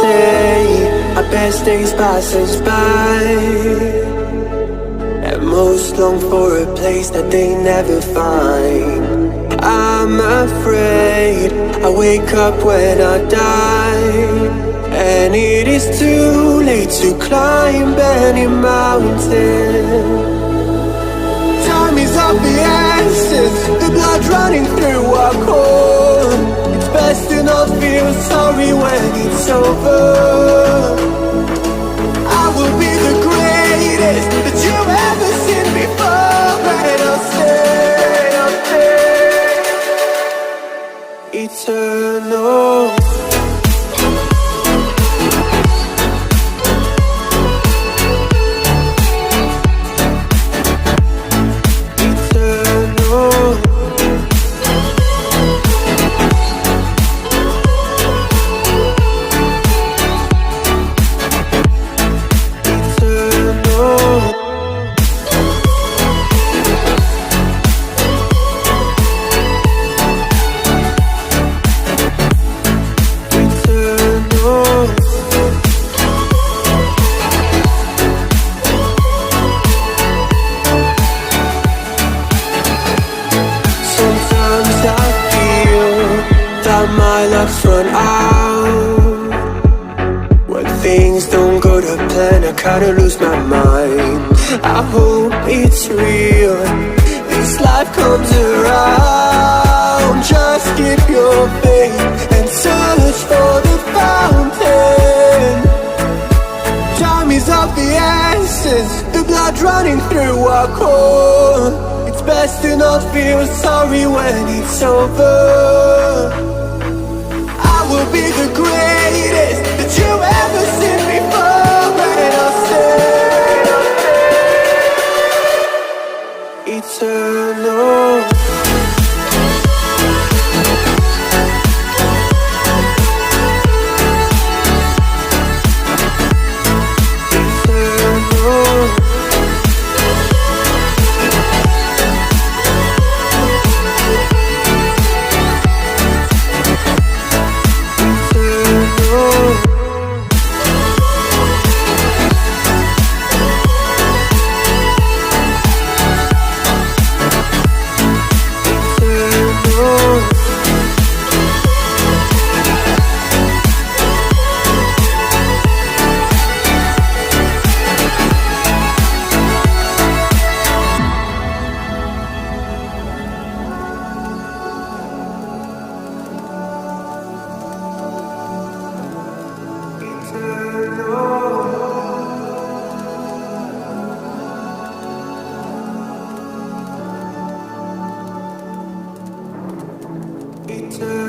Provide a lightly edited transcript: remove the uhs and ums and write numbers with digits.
say our best days pass us by, and most long for a place that they never find. I'm afraid I wake up when I die, and it is too late to climb any mountain. Time is of the essence, the blood running through our core. It's best to not feel sorry when it's over. I will be the greatest that you've ever seen before, and I'll stay eternal. My luck's run out. When things don't go to plan, I kinda lose my mind. I hope it's real, this life comes around. Just keep your faith and search for the fountain. Time is of the essence, the blood running through our core. It's best to not feel sorry when it's over. Will be the greatest that you've ever seen before, and I'll stay eternal. Eternal.